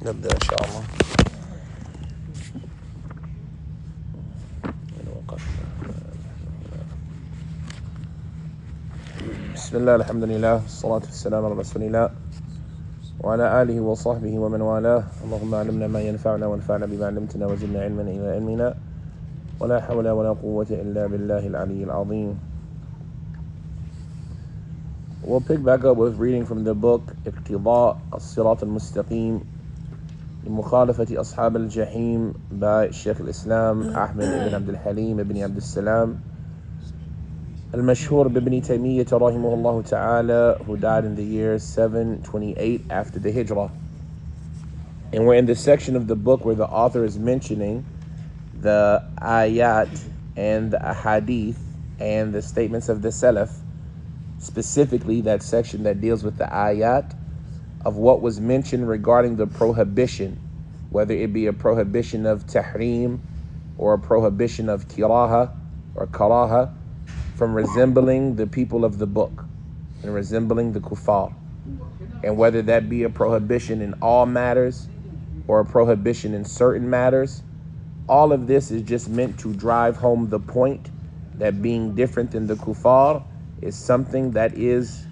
نبدأ إن شاء الله. بسم الله، الحمد لله، والصلاة والسلام على رسول الله وعلى آله وصحبه ومن والاه. اللهم علمنا ما ينفعنا وانفعنا بما علمتنا وزدنا علما إلى علمنا ولا حول ولا قوة إلا بالله العلي العظيم. We'll pick back up with reading from the book Iqtidaa us-Siraat-il-Mustaqeem لمخالفة أصحاب الجحيم by Shaykh al-Islam Ahmed ibn Abdul Halim ibn Abdul Salam المشهور بابن تيمية رحمه الله ta'ala, who died in the year 728 after the Hijrah. And we're in the section of the book where the author is mentioning the ayat and the ahadith and the statements of the Salaf, specifically that section that deals with the ayat of what was mentioned regarding the prohibition, whether it be a prohibition of tahrim or a prohibition of kiraha or karaha, from resembling the people of the book and resembling the kuffar, and whether that be a prohibition in all matters or a prohibition in certain matters. All of this is just meant to drive home the point that being different than the kuffar is something that is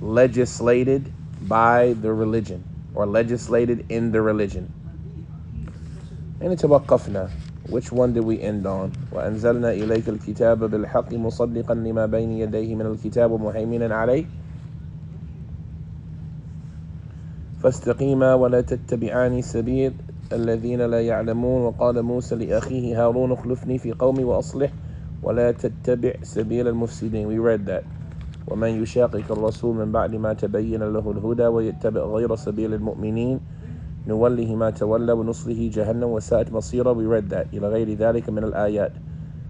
legislated by the religion or legislated in the religion. And توقفنا. Which one did we end on? وأنزلنا إليك الكتاب بالحق مصدقا لما بين يديه من الكتاب ومهيمنا عليه فاستقيما ولا تتبعان سبيل الذين لا يعلمون وقال موسى لأخيه هارون اخلفني في قومي وأصلح ولا تتبع سبيل المفسدين. We read that. ومن يشاقق الرسول من بعد ما تبين له الهدى ويتبع غير سبيل المؤمنين نوله ما تولى ونصله جهنم وساءت مصيرا. We read that. إلى غير ذلك من الآيات.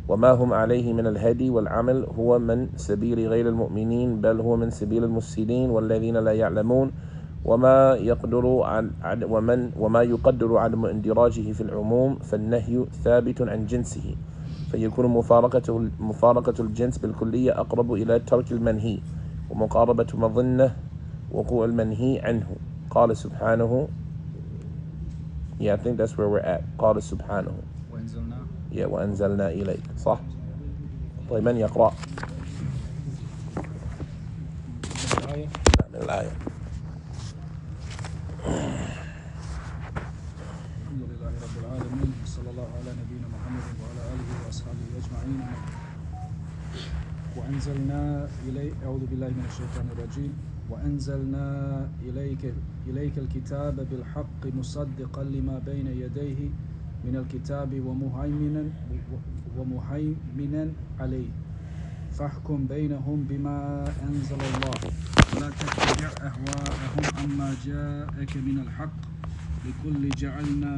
وما هم عليه من الهدي والعمل هو من سبيل غير المؤمنين بل هو من سبيل المفسدين والذين لا يعلمون وما يقدر عدم اندراجه في العموم فالنهي ثابت عن جنسه فيكون مفارقة الجنس بالكلية أقرب إلى ترك المنهي ومقاربة مظنة وقوع المنهي عنه. قال سبحانه. Yeah, I think that's where we're at. قال سبحانه. وأنزلنا. Yeah, وأنزلنا إليك. صح. طيب من يقرأ؟ الآية. من الآية. الحمد لله رب العالمين صلى الله على نبينا محمد وعلى آله وأصحابه أجمعين. وأنزلنا إليك أعوذ بالله من الشيطان الرجيم. وأنزلنا إليك الكتاب بالحق مصدقا لما بين يديه من الكتاب ومهيمنا عليه فاحكم بينهم بما أنزل الله ولا تتبع أهواءهم عما جاءك من الحق لكل جعلنا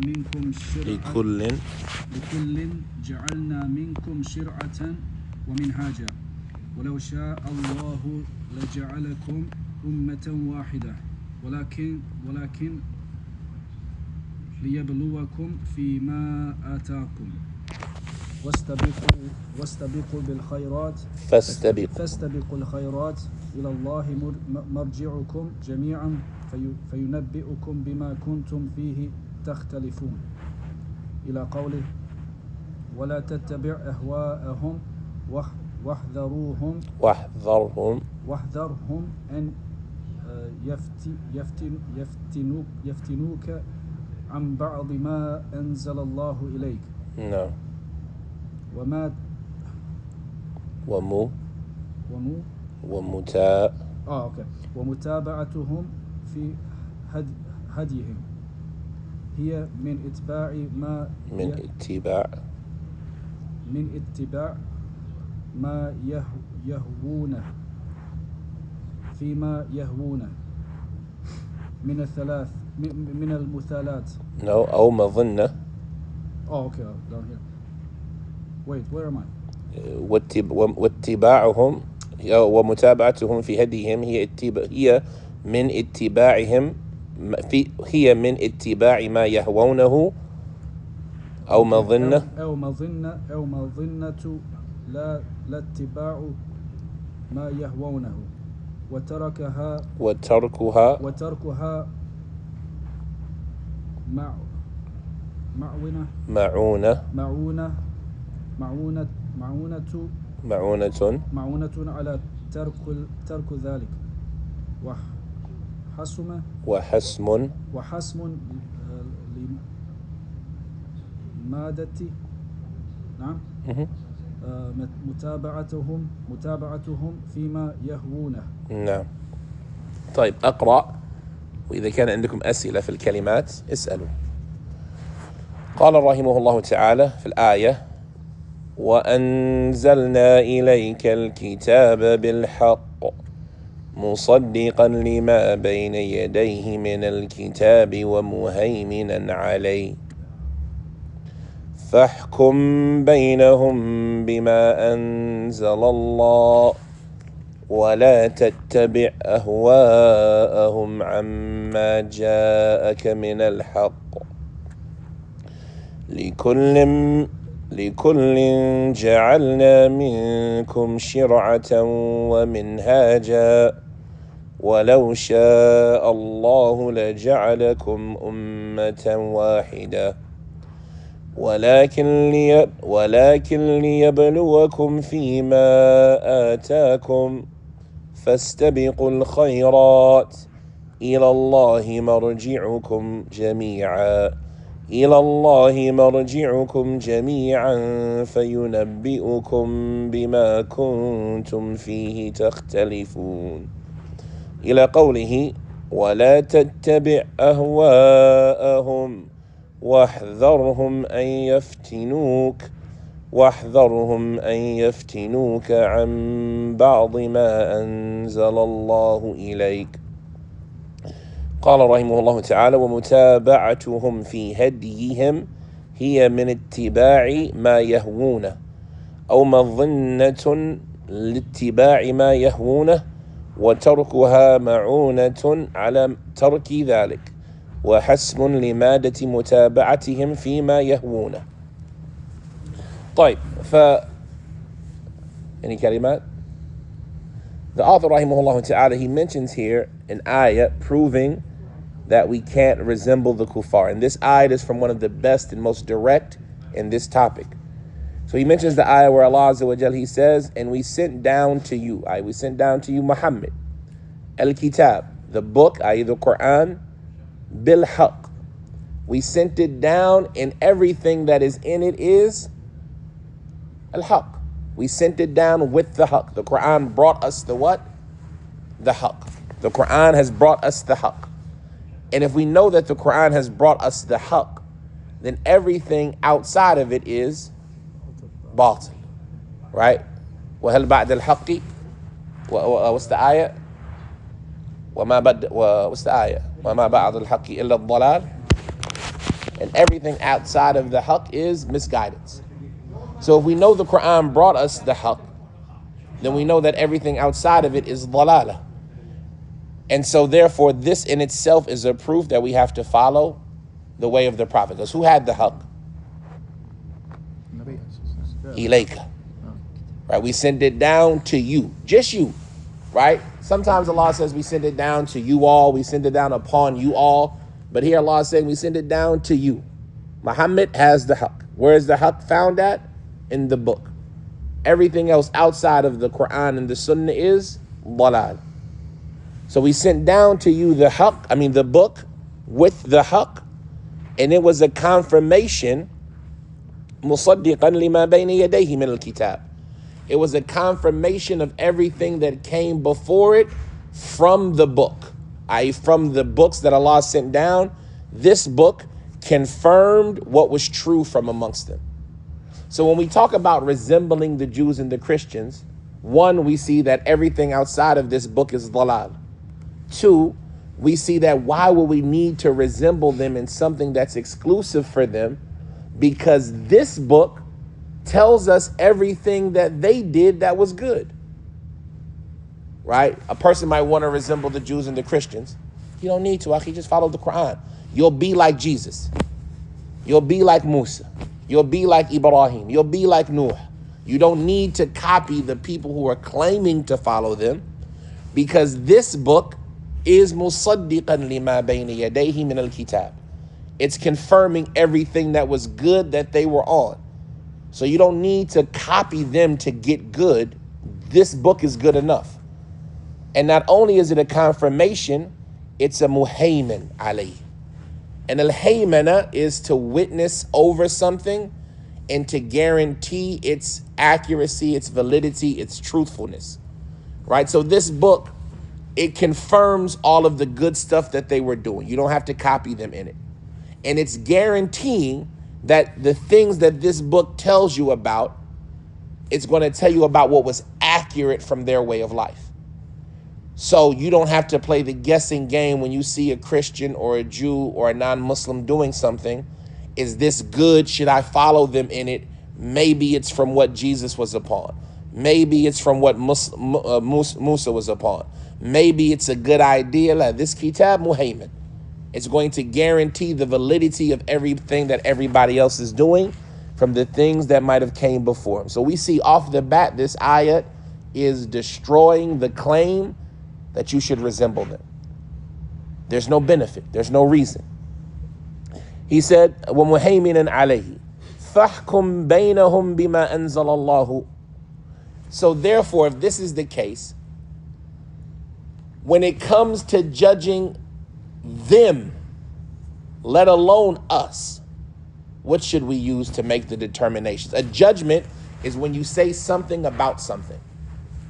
منكم شرعة ومنهاجا ولو شاء الله لجعلكم أمة واحدة ولكن ليبلوكم فيما آتاكم واستبقوا بالخيرات فاستبقوا الخيرات إلى الله مرجعكم جميعا فينبئكم بما كنتم فيه تختلفون إلى قوله ولا تتبع أهواءهم واحذرهم أن يفتنوك عن بعض ما أنزل الله إليك. No. ومتابعتهم في هديهم هي من اتباع ما يهوونه فيما يهوونه من الثلاث من المثالات. No, أو مظنة. Okay, down here. Wait, where am I? واتباعهم ومتابعتهم في هديهم هي من اتباع ما يهوونه أو مظنة لا اتباع ما يهوونه وتركها مع معونة معونة معونة معونة معونة معونة معونة على ترك ذلك وحسم وحسم لمادة نعم متابعتهم فيما يهوونه. نعم. طيب أقرأ، وإذا كان عندكم أسئلة في الكلمات اسألوا. قال رحمه الله تعالى في الآية: وأنزلنا إليك الكتاب بالحق مصدقا لما بين يديه من الكتاب ومهيمنا عليه فاحكم بينهم بما أنزل الله ولا تتبع أهواءهم عما جاءك من الحق لكل جعلنا منكم شرعة ومنهاجا ولو شاء الله لجعلكم أمة واحدة ولكن ليبلوكم فيما آتاكم فاستبقوا الخيرات إلى الله مرجعكم جميعا فينبئكم بما كنتم فيه تختلفون، إلى قوله: ولا تتبع أهواءهم واحذرهم أن يفتنوك عن بعض ما أنزل الله إليك. قال رحمه الله تعالى: ومتابعتهم في هديهم هي من اتباع ما يهوونه أو مظنة لاتباع ما يهوونه، وتركها معونة على ترك ذلك وحسم لمادة متابعتهم فيما يهوونه. طيب، any كلمات? The author rahimahullah ta'ala, he mentions here an ayah proving that we can't resemble the kuffar. And this ayah is from one of the best and most direct in this topic. So he mentions the ayah where Allah Azza wa Jal, he says, and we sent down to you, we sent down to you Muhammad, al-Kitab, the book, the Quran, bil-haq. We sent it down and everything that is in it is al-haq. We sent it down with the haq. The Quran brought us the what? The haq. The Quran has brought us the haq. And if we know that the Quran has brought us the haq, then everything outside of it is batil. Right? وَهَلْ بَعْدَ الْحَقِّ what's the ayah? What's the ayah? وَمَا بَعْدَ الْحَقِّ إِلَّا الضَّلَالِ. And everything outside of the haq is misguidance. So if we know the Quran brought us the haq, then we know that everything outside of it is dhalala. And so therefore this in itself is a proof that we have to follow the way of the Prophet. Because who had the haq? Ilayka. Right? We send it down to you. Just you. Right? Sometimes Allah says we send it down to you all. We send it down upon you all. But here Allah is saying we send it down to you. Muhammad has the haq. Where is the haq found at? In the book. Everything else outside of the Quran and the Sunnah is dalal. So we sent down to you the haq, the book with the haq, and it was a confirmation musaddiqan lima bayna yadayhi min al-kitab. It was a confirmation of everything that came before it from the book, i.e. from the books that Allah sent down. This book confirmed what was true from amongst them. So when we talk about resembling the Jews and the Christians, one, we see that everything outside of this book is dalal. Two, we see that why would we need to resemble them in something that's exclusive for them? Because this book tells us everything that they did that was good. Right? A person might want to resemble the Jews and the Christians. You don't need to, Akhi, just follow the Quran. You'll be like Jesus. You'll be like Musa. You'll be like Ibrahim. You'll be like Nuh. You don't need to copy the people who are claiming to follow them, because this book is musaddiqan lima bayna yadayhi min al-kitab. It's confirming everything that was good that they were on. So you don't need to copy them to get good. This book is good enough. And not only is it a confirmation, it's a muhaymin alayh. And al-haymana is to witness over something and to guarantee its accuracy, its validity, its truthfulness, right? So this book, it confirms all of the good stuff that they were doing. You don't have to copy them in it. And it's guaranteeing that the things that this book tells you about, it's going to tell you about what was accurate from their way of life. So you don't have to play the guessing game when you see a Christian or a Jew or a non-Muslim doing something. Is this good? Should I follow them in it? Maybe it's from what Jesus was upon. Maybe it's from what Musa was upon. Maybe it's a good idea. Like this kitab muhaymin. It's going to guarantee the validity of everything that everybody else is doing from the things that might have came before him. So we see off the bat, this ayat is destroying the claim that you should resemble them. There's no benefit. There's no reason. He said, وَمُهَيْمِنًا عَلَيْهِ فَحْكُمْ بَيْنَهُمْ بِمَا أَنزَلَ اللَّهُ. So therefore, if this is the case, when it comes to judging them, let alone us, what should we use to make the determinations? A judgment is when you say something about something.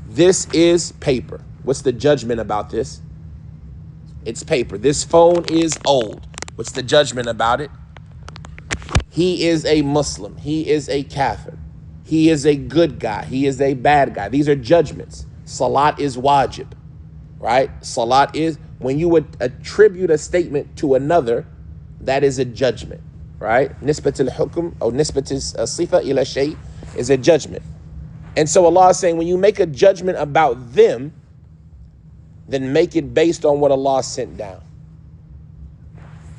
This is paper. What's the judgment about this? It's paper. This phone is old. What's the judgment about it? He is a Muslim. He is a kafir. He is a good guy. He is a bad guy. These are judgments. Salat is wajib, right? Salat is when you would attribute a statement to another, that is a judgment, right? Nisbat al-hukm or nisbat al-sifa ila shay is a judgment. And so Allah is saying when you make a judgment about them, then make it based on what Allah sent down.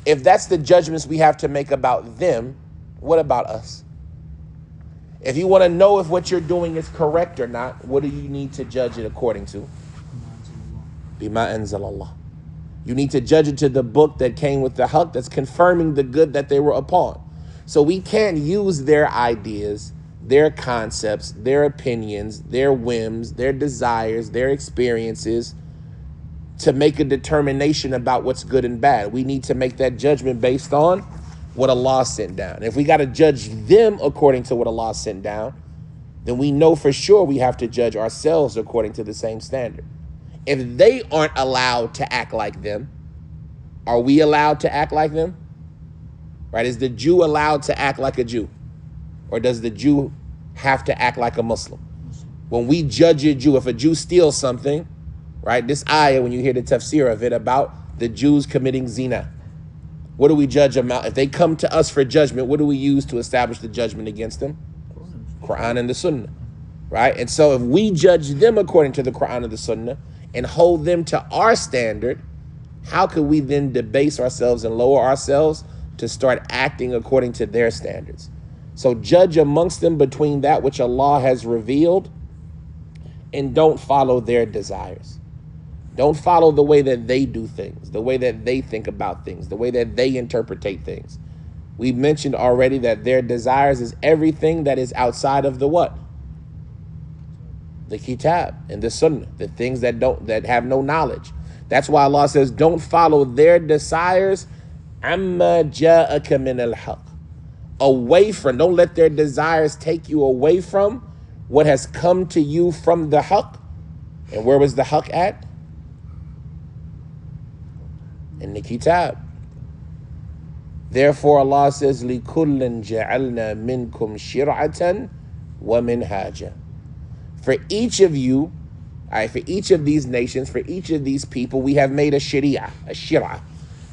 If that's the judgments we have to make about them, what about us? If you want to know if what you're doing is correct or not, what do you need to judge it according to? Bima anzalallah. You need to judge it to the book that came with the haqq, that's confirming the good that they were upon. So we can't use their ideas, their concepts, their opinions, their whims, their desires, their experiences to make a determination about what's good and bad. We need to make that judgment based on what Allah sent down. If we got to judge them according to what Allah sent down, then we know for sure we have to judge ourselves according to the same standard. If they aren't allowed to act like them, are we allowed to act like them? Right? Is the Jew allowed to act like a Jew? Or does the Jew have to act like a Muslim? When we judge a Jew, if a Jew steals something, right? This ayah, when you hear the tafsir of it about the Jews committing zina, what do we judge them out? If they come to us for judgment, what do we use to establish the judgment against them? Quran and the Sunnah, right? And so if we judge them according to the Quran and the Sunnah and hold them to our standard, how could we then debase ourselves and lower ourselves to start acting according to their standards? So judge amongst them between that which Allah has revealed and don't follow their desires. Don't follow the way that they do things, the way that they think about things, the way that they interpretate things. We mentioned already that their desires is everything that is outside of the what? The kitab and the sunnah, the things that have no knowledge. That's why Allah says, don't follow their desires. Amma ja'aka min al-haq. Away from, don't let their desires take you away from what has come to you from the haqq. And where was the haqq at? In the kitab. Therefore Allah says, لِكُلٍّ جَعَلْنَا مِنْكُمْ شِرْعَةً وَمِنْهَاجًا. For each of you, all right, for each of these nations, for each of these people, we have made a shari'ah,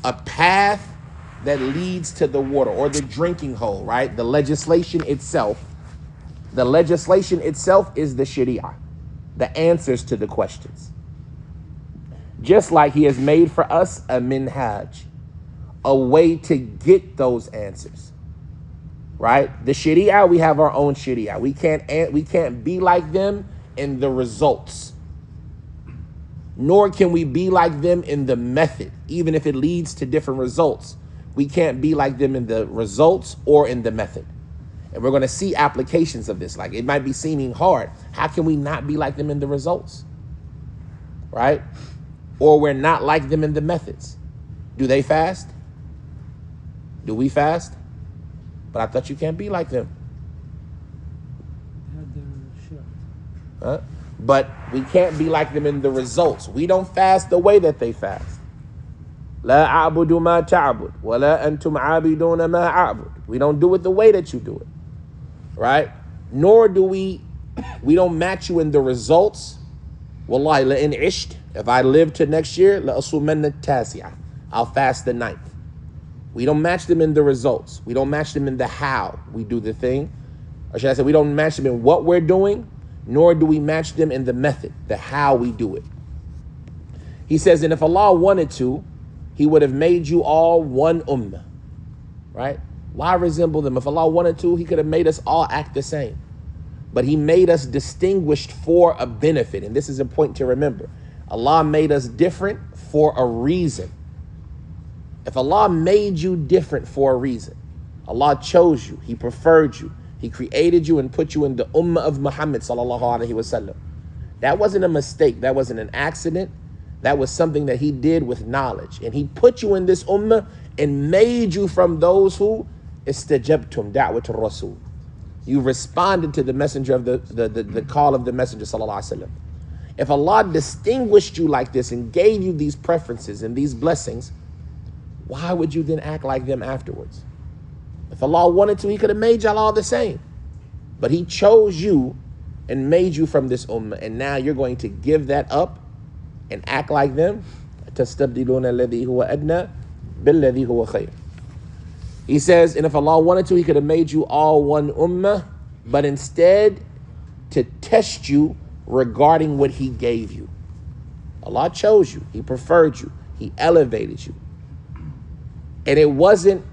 a path that leads to the water or the drinking hole, right? The legislation itself. The legislation itself is the shari'ah, the answers to the questions. Just like he has made for us a minhaj, a way to get those answers, right? The sharia, we have our own sharia. We can't be like them in the results, nor can we be like them in the method, even if it leads to different results. we can't be like them in the results or in the method. And we're going to see applications of this. Like, it might be seeming hard. How can we not be like them in the results? Right? Or we're not like them in the methods. Do they fast? Do we fast? But I thought you can't be like them. Huh? But we can't be like them in the results. We don't fast the way that they fast. لا أعبد ما تعبد ولا أنتم عابدون ما أعبد. We don't do it the way that you do it. Right? Nor do we don't match you in the results. Wallahi, لئن عشت, if I live to next year, لأصومن التاسعة, I'll fast the 9th. We don't match them in the results. We don't match them in the how we do the thing. Or should I say, we don't match them in what we're doing, nor do we match them in the method, the how we do it. He says, and if Allah wanted to, he would have made you all one ummah. Right? Why resemble them? If Allah wanted to, he could have made us all act the same. But he made us distinguished for a benefit. And this is a point to remember. Allah made us different for a reason. If Allah made you different for a reason, Allah chose you, he preferred you, he created you and put you in the ummah of Muhammad sallallahu alaihi wasallam. That wasn't a mistake. That wasn't an accident. That was something that he did with knowledge. And he put you in this ummah and made you from those who istajabtum da'watul rasul. You responded to the messenger of the call of the messenger sallallahu alaihi wasallam. If Allah distinguished you like this and gave you these preferences and these blessings, why would you then act like them afterwards? If Allah wanted to, he could have made y'all all the same. But he chose you and made you from this ummah. And now you're going to give that up and act like them. تَسْتَبْدِلُونَ الَّذِي هُوَ أَدْنَى بِالَّذِي هُوَ خَيْرٌ. He says, and if Allah wanted to, he could have made you all one ummah, but instead to test you regarding what he gave you. Allah chose you. He preferred you. He elevated you. And it wasn't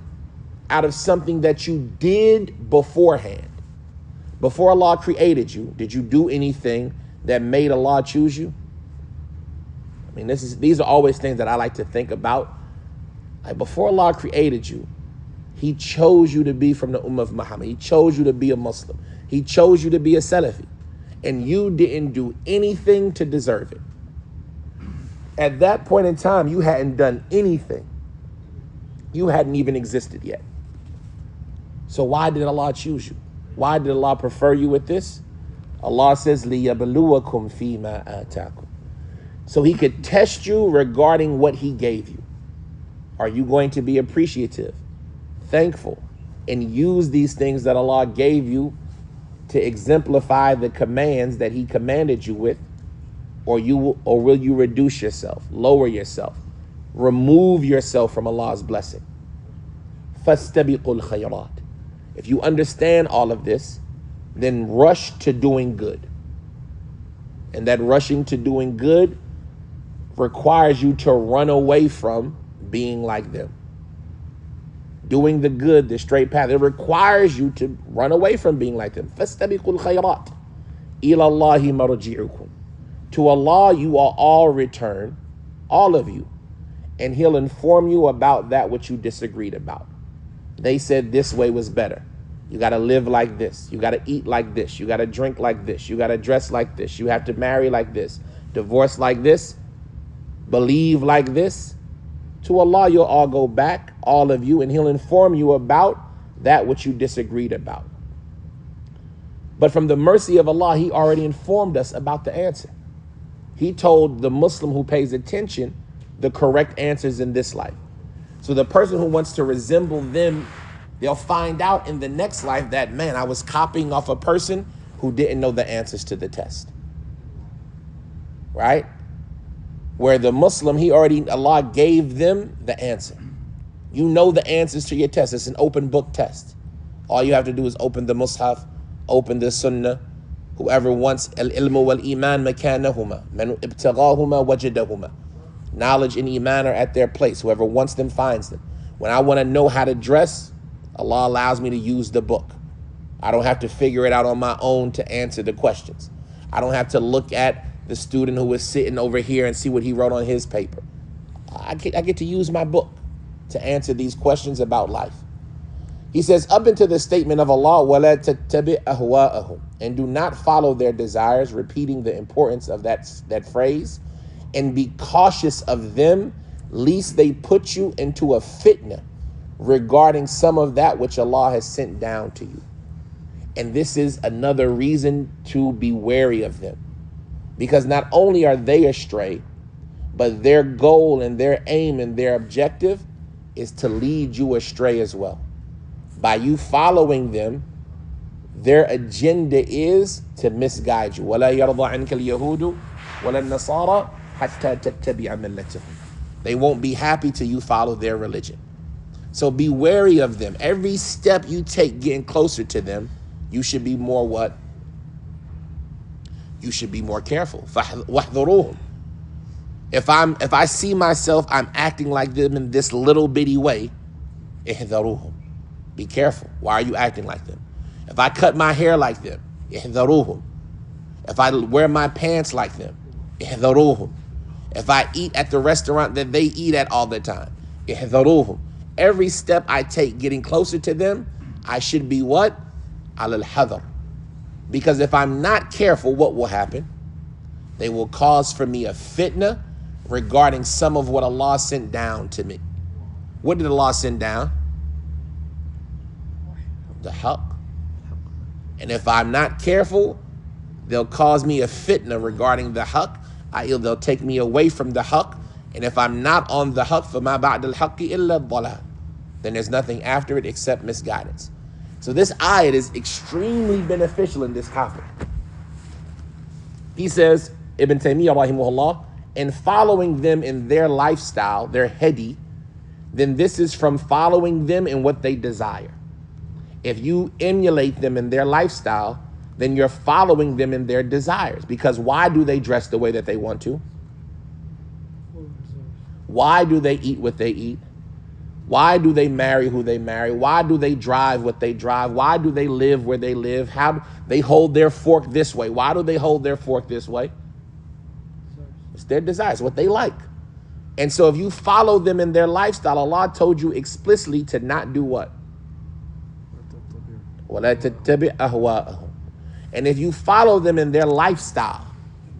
out of something that you did beforehand. Before Allah created you, did you do anything that made Allah choose you? I mean, these are always things that I like to think about. Like, before Allah created you, he chose you to be from the Ummah of Muhammad. He chose you to be a Muslim. He chose you to be a Salafi. And you didn't do anything to deserve it. At that point in time, you hadn't done anything. You hadn't even existed yet. So why did Allah choose you? Why did Allah prefer you with this? Allah says, لِيَبْلُوَكُمْ فِي مَا آتَاكُمْ. So he could test you regarding what he gave you. Are you going to be appreciative, thankful, and use these things that Allah gave you to exemplify the commands that he commanded you with? Or will you reduce yourself, lower yourself, remove yourself from Allah's blessing? فَاسْتَبِقُوا الْخَيْرَاتِ. If you understand all of this, then rush to doing good. And that rushing to doing good requires you to run away from being like them. Doing the good, the straight path, it requires you to run away from being like them. فَاسْتَبِقُوا الْخَيْرَاتِ إِلَى اللَّهِ مَرْجِعُكُمْ. To Allah you are all return, all of you, and he'll inform you about that which you disagreed about. They said this way was better. You got to live like this. You got to eat like this. You got to drink like this. You got to dress like this. You have to marry like this. Divorce like this. Believe like this. To Allah you'll all go back, all of you, and he'll inform you about that which you disagreed about. But from the mercy of Allah, he already informed us about the answer. He told the Muslim who pays attention the correct answers in this life. So the person who wants to resemble them, they'll find out in the next life that, man, I was copying off a person who didn't know the answers to the test. Right? Where the Muslim, Allah gave them the answer. You know the answers to your test. It's an open book test. All you have to do is open the Mus'haf, open the Sunnah. Whoever wants al-ilmu wal-iman makanahuma, man ibtaghahuma wajadahuma. Knowledge and iman are at their place. Whoever wants them finds them. When I want to know how to dress, Allah allows me to use the book. I don't have to figure it out on my own to answer the questions. I don't have to look at the student who was sitting over here and see what he wrote on his paper. I get to use my book. to answer these questions about life. He says, up into the statement of Allah, وَلَا تَتَّبِعْ أَهْوَاءَهُمْ, and do not follow their desires, repeating the importance of that phrase, and be cautious of them, lest they put you into a fitna regarding some of that which Allah has sent down to you. And this is another reason to be wary of them, because not only are they astray, but their goal and their aim and their objective is to lead you astray as well. By you following them, their agenda is to misguide you. وَلَا يَرْضَ عَنْكَ الْيَهُودُ وَلَا النَّصَارَى حَتَّى تَتَّبِعَ مِلَّتَهُمْ. They won't be happy till you follow their religion. So be wary of them. Every step you take getting closer to them, you should be more what? You should be more careful. وَاحْذُرُوهُمْ. If I see myself, I'm acting like them in this little bitty way, احذروهم. Be careful. Why are you acting like them? If I cut my hair like them, احذروهم. If I wear my pants like them, احذروهم. If I eat at the restaurant that they eat at all the time, احذروهم. Every step I take getting closer to them, I should be what? على الحذر. Because if I'm not careful, what will happen? They will cause for me a fitna regarding some of what Allah sent down to me. What did Allah send down? The haqq. And if I'm not careful, they'll cause me a fitna regarding the haqq. They'll take me away from the haqq. And if I'm not on the haqq, فَمَا بَعْدَ الْحَقِّ إِلَّا الضَّلَالِ, then there's nothing after it except misguidance. So this ayat is extremely beneficial in this topic. He says, Ibn Taymiyyah rahimahullah, and following them in their lifestyle, their hedi, then this is from following them in what they desire. If you emulate them in their lifestyle, then you're following them in their desires. Because why do they dress the way that they want to? Why do they eat what they eat? Why do they marry who they marry? Why do they drive what they drive? Why do they live where they live? How do they hold their fork this way? Why do they hold their fork this way? It's their desires, what they like. And so if you follow them in their lifestyle, Allah told you explicitly to not do what? وَلَا تَتَّبِعْ أَهْوَاءَهُمْ. And if you follow them in their lifestyle,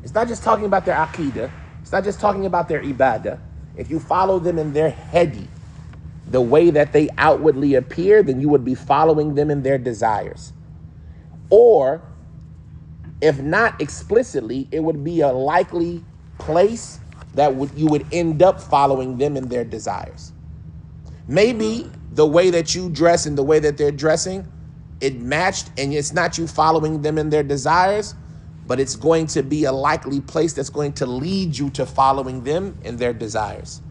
it's not just talking about their aqidah, it's not just talking about their ibadah. If you follow them in their hedi, the way that they outwardly appear, then you would be following them in their desires. Or, if not explicitly, it would be a likely place that you would end up following them in their desires. Maybe the way that you dress and the way that they're dressing, it matched, and it's not you following them in their desires, but it's going to be a likely place that's going to lead you to following them in their desires.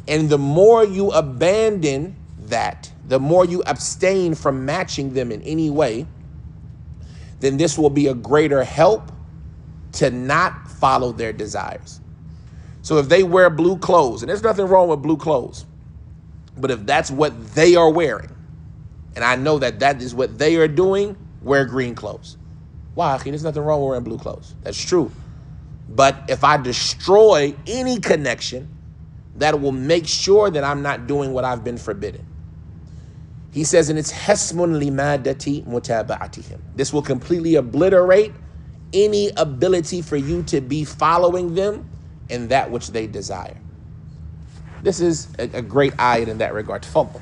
And the more you abandon that, the more you abstain from matching them in any way, then this will be a greater help to not follow their desires. So if they wear blue clothes, and there's nothing wrong with blue clothes, but if that's what they are wearing, and I know that that is what they are doing, wear green clothes. Why? There's nothing wrong with wearing blue clothes. That's true. But if I destroy any connection, that will make sure that I'm not doing what I've been forbidden. He says, and it's hasmun limadati mutaba'atihim. This will completely obliterate any ability for you to be following them in that which they desire. This is a great ayat in that regard. Tafadhal.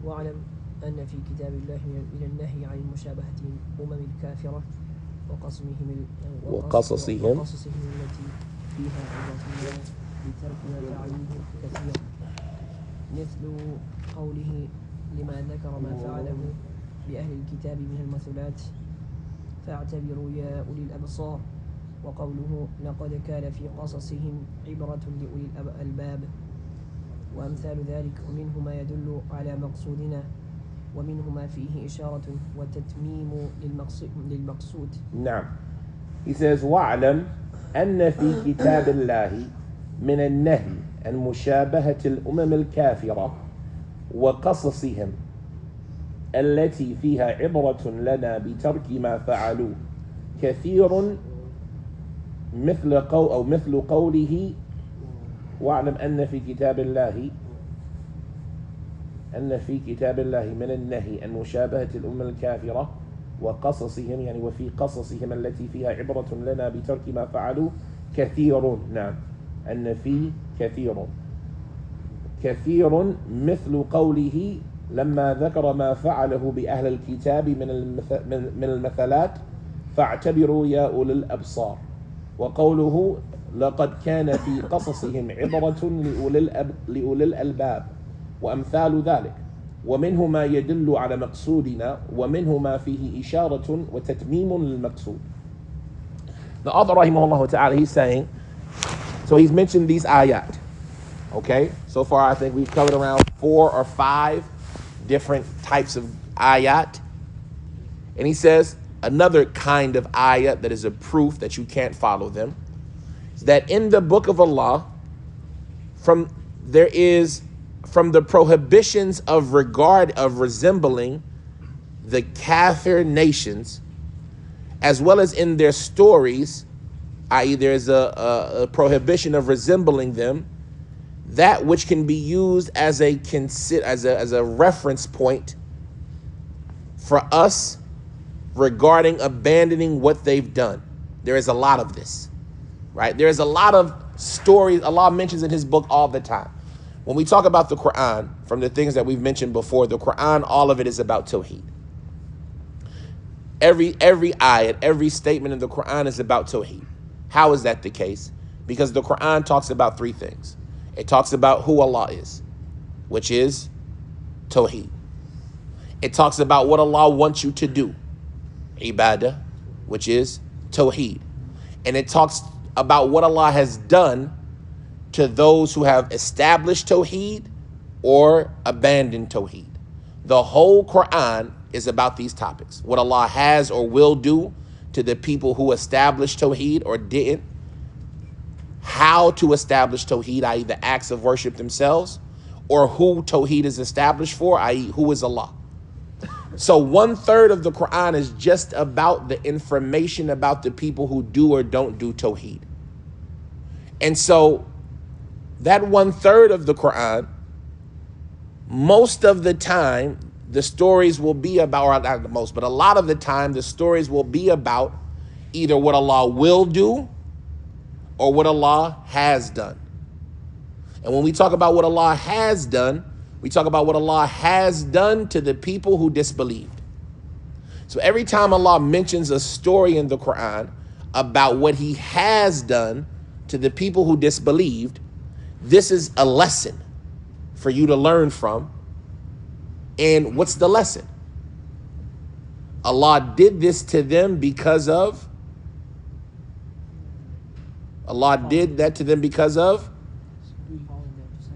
واعلم أن في كتاب الله من النهي عن مشابهة الأمم الكافرة وقصصهم التي فيها عظة بترك ما فعلوه كثير، مثل قوله لما ذكر ما فعله بأهل الكتاب من المثلات فاعتبروا يا أولي الأبصار، وقوله لقد كان في قصصهم عبرة لأولي الألباب، وأمثال ذلك، ومنه ما يدل على مقصودنا ومنه ما فيه إشارة وتتميم للمقصود. نعم. He says وَاعْلَمْ أن في كتاب الله من النهي عن مشابهة الأمم الكافرة وقصصهم التي فيها عبرة لنا بترك ما فعلوا كثير مثل قوله واعلم أن في كتاب الله من النهي عن مشابهة الأمة الكافرة وقصصهم، يعني وفي قصصهم التي فيها عبرة لنا بترك ما فعلوا كثير. نعم، أن في كثير مثل قوله لما ذكر ما فعله بأهل الكتاب من المثلات فاعتبروا يا أولي الأبصار، وقوله لقد كان في قصصهم عبرة لأولي الألباب وأمثال ذلك، ومنه ما يدل على مقصودنا ومنه ما فيه إشارة وتتميم للمقصود. The author rahimahullah ta'ala, he's saying, so he's mentioned these ayat. Okay, so far I think we've covered around 4 or 5 different types of ayat. And he says another kind of ayat that is a proof that you can't follow them is that in the book of Allah, from the prohibitions of resembling the kafir nations, as well as in their stories, i.e. there's a prohibition of resembling them, that which can be used as a reference point for us regarding abandoning what they've done. There is a lot of this, right? There is a lot of stories Allah mentions in his book all the time. When we talk about the Quran, from the things that we've mentioned before, the Quran, all of it is about Tawheed. Every ayat, every statement in the Quran is about Tawheed. How is that the case? Because the Quran talks about 3 things. It talks about who Allah is, which is Tawheed. It talks about what Allah wants you to do, Ibadah, which is Tawheed. And it talks about what Allah has done to those who have established Tawheed or abandoned Tawheed. The whole Quran is about these topics. What Allah has or will do to the people who established Tawheed or didn't. How to establish Tawheed, i.e. the acts of worship themselves, or who Tawheed is established for, i.e. who is Allah. So 1/3 of the Quran is just about the information about the people who do or don't do Tawheed. And so that 1/3 of the Quran, most of the time, the stories will be about, or not the most, but a lot of the time, the stories will be about either what Allah will do or what Allah has done. And when we talk about what Allah has done, we talk about what Allah has done to the people who disbelieved. So every time Allah mentions a story in the Quran about what he has done to the people who disbelieved, this is a lesson for you to learn from. And what's the lesson? Allah did this to them because of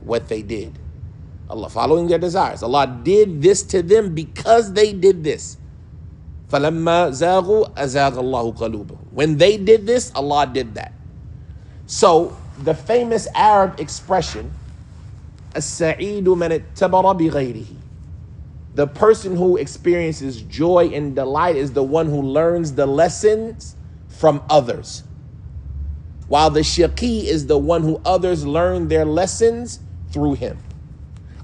what they did. Allah following their desires. Allah did this to them because they did this. فَلَمَّا زَاغُوا أَزَاغَ اللَّهُ قَلُوبَهُمْ. When they did this, Allah did that. So the famous Arab expression, السعيد من اتبر بغيره. The person who experiences joy and delight is the one who learns the lessons from others, while the shaqi is the one who others learn their lessons through him.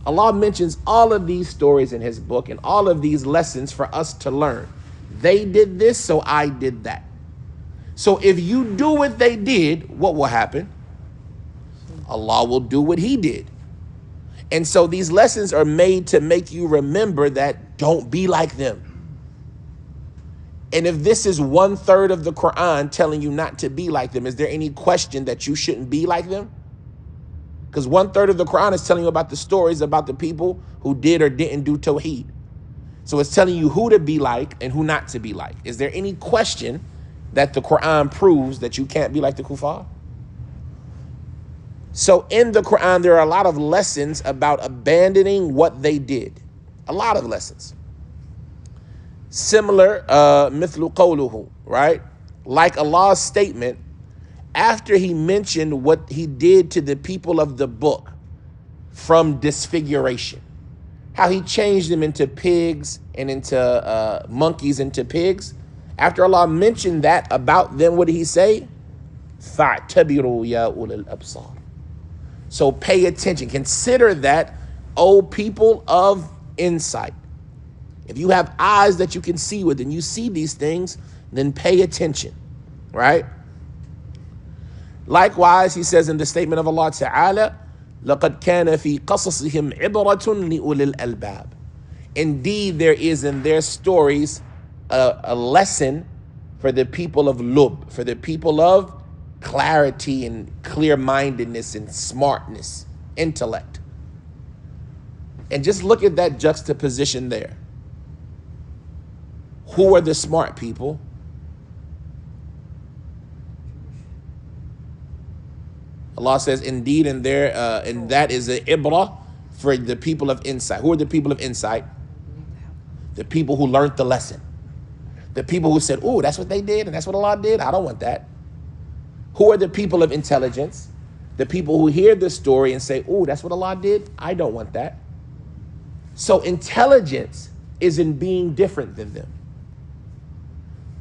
Allah mentions all of these stories in his book and all of these lessons for us to learn. They did this, so I did that. So if you do what they did, what will happen? Allah will do what he did. And so these lessons are made to make you remember that don't be like them. And if this is 1/3 of the Quran telling you not to be like them, is there any question that you shouldn't be like them? Because 1/3 of the Quran is telling you about the stories about the people who did or didn't do Tawheed. So it's telling you who to be like and who not to be like. Is there any question that the Quran proves that you can't be like the kuffar? So in the Quran, there are a lot of lessons about abandoning what they did. A lot of lessons. Similar, mithlu qawluhu, right? Like Allah's statement, after he mentioned what he did to the people of the book from disfiguration, how he changed them into pigs and into monkeys into pigs. After Allah mentioned that about them, what did he say? فَاعْتَبِرُوا يَا أُولَى الْأَبْصَارِ. So pay attention. Consider that, O people of insight. If you have eyes that you can see with and you see these things, then pay attention, right? Likewise, he says in the statement of Allah Ta'ala, لَقَدْ كَانَ فِي قَصَصِهِمْ عِبْرَةٌ لِأُولِي الْأَلْبَابِ. Indeed, there is in their stories a lesson for the people of lub, for the people of clarity and clear-mindedness and smartness, intellect. And just look at that juxtaposition there. Who are the smart people? Allah says, indeed, and that is an ibrah for the people of insight. Who are the people of insight? The people who learned the lesson. The people who said, oh, that's what they did and that's what Allah did. I don't want that. Who are the people of intelligence? The people who hear the story and say, oh, that's what Allah did. I don't want that. So intelligence is in being different than them.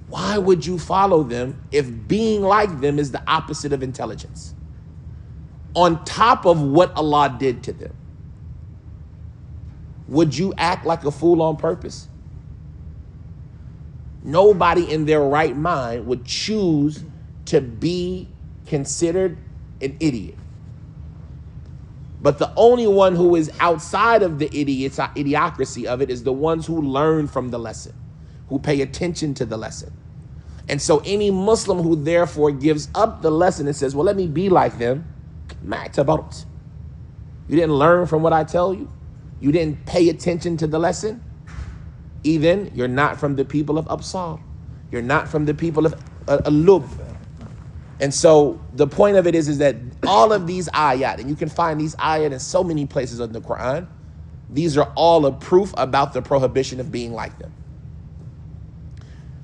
Why would you follow them if being like them is the opposite of intelligence? On top of what Allah did to them, would you act like a fool on purpose? Nobody in their right mind would choose to be considered an idiot. But the only one who is outside of the idiocracy of it is the ones who learn from the lesson, who pay attention to the lesson. And so any Muslim who therefore gives up the lesson and says, well, let me be like them, ma'tabart. You didn't learn from what I tell you. You didn't pay attention to the lesson. Even you're not from the people of Absar. You're not from the people of Lub. And so the point of it is that all of these ayat, and you can find these ayat in so many places in the Quran, these are all a proof about the prohibition of being like them.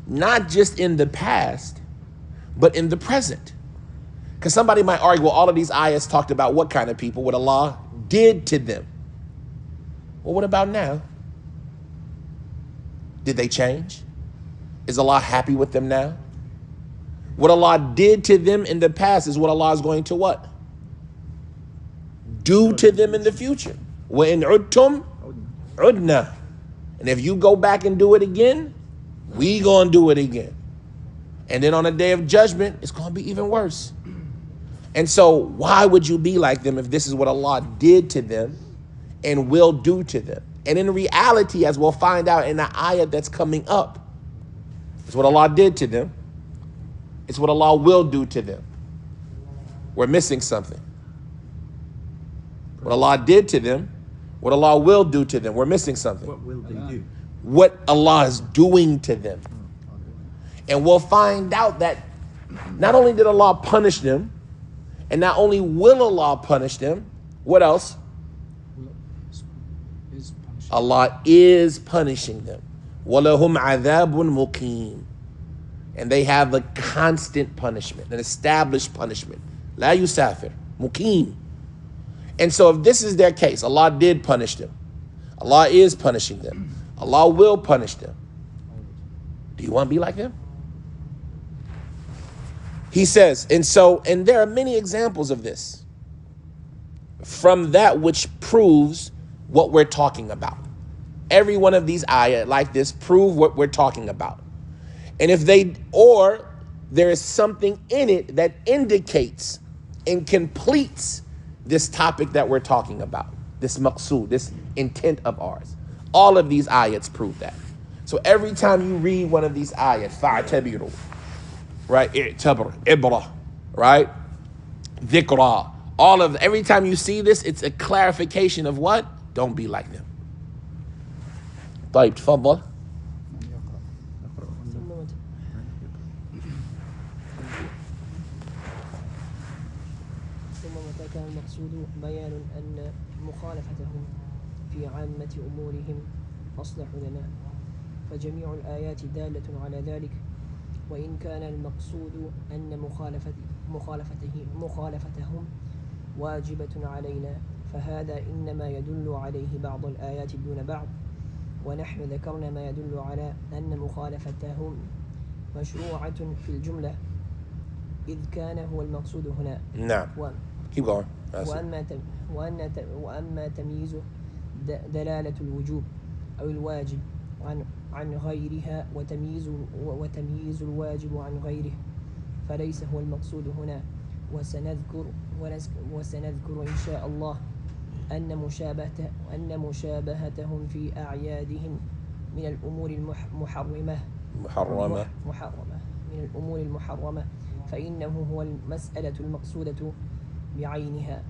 Not just in the past, but in the present. Because somebody might argue, well, all of these ayats talked about what kind of people, what Allah did to them. Well, what about now? Did they change? Is Allah happy with them now? What Allah did to them in the past is what Allah is going to what? Do to them in the future. وَإِنْ عُدْتُمْ عُدْنَا. And if you go back and do it again, we gonna do it again. And then on the day of judgment, it's gonna be even worse. And so why would you be like them if this is what Allah did to them and will do to them? And in reality, as we'll find out in the ayat that's coming up, it's what Allah did to them. It's what Allah will do to them. We're missing something. What Allah did to them, what Allah will do to them. We're missing something. What will they do? What Allah is doing to them. And we'll find out that not only did Allah punish them, and not only will Allah punish them, what else? Allah is punishing them. وَلَهُمْ عَذَابٌ مُقِيمٌ. And they have a constant punishment, an established punishment. لَا يُسَافِرْ مُقِيم. And so if this is their case, Allah did punish them. Allah is punishing them. Allah will punish them. Do you want to be like them? He says, and there are many examples of this from that which proves what we're talking about. Every one of these ayat like this prove what we're talking about. And if there is something in it that indicates and completes this topic that we're talking about, this maqsood, this intent of ours. All of these ayats prove that. So every time you read one of these ayats, fa'tabiru, right? I'tabr, ibra, right? Dhikra. Every time you see this, it's a clarification of what? Don't be like them. طيب تفضل. ثم متى كان المقصود بيان أن مخالفتهم في عامة أمورهم أصلح لنا فجميع الآيات دالة على ذلك وإن كان المقصود أن مخالفتهم واجبة علينا فهذا إنما يدل عليه بعض الآيات دون بعض ونحن ذكرنا ما يدل على أن مخالفتهم مشروعة في الجملة إذ كان هو المقصود هنا. نعم. Keep going. وأما تمييز دلالة الوجوب أو الواجب عن غيرها وتمييز الواجب عن غيره فليس هو المقصود هنا. وسنذكر إن شاء الله أن مشابهتهم في أعيادهم من الأمور المحرمة من الأمور المحرمة فإنه هو المسألة المقصودة بعينها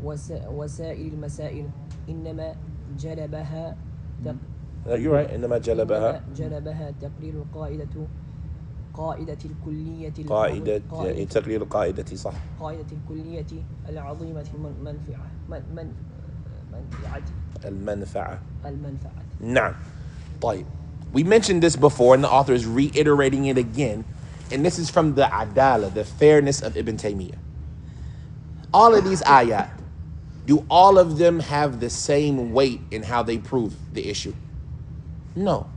وسائر المسائل إنما جلبها You're right. إنما جلبها تقرير قاعدة الكلية تقرير القاعدة صح. قاعدة الكلية العظيمة المنفعة. نعم. طيب. We mentioned this before and the author is reiterating it again. And this is from the Adala, the fairness of Ibn Taymiyyah. All of these ayat, do all of them have the same weight in how they prove the issue? No.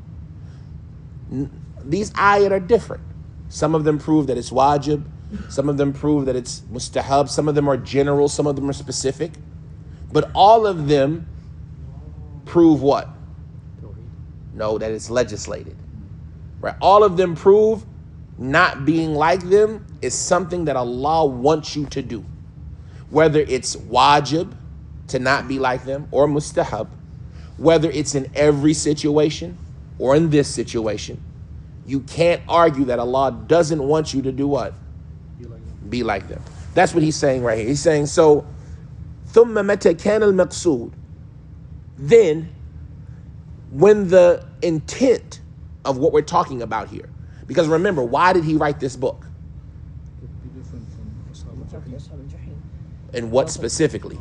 These ayat are different. Some of them prove that it's wajib. Some of them prove that it's mustahab. Some of them are general. Some of them are specific. But all of them prove what? No, that it's legislated. Right? All of them prove not being like them is something that Allah wants you to do. Whether it's wajib to not be like them or mustahab, whether it's in every situation or in this situation, you can't argue that Allah doesn't want you to do what? Be like them. That's what he's saying right here. He's saying, so, ثُمَّ مَتَى كَانَ الْمَقْصُودِ, then, when the intent of what we're talking about here, because remember, why did he write this book? And what specifically?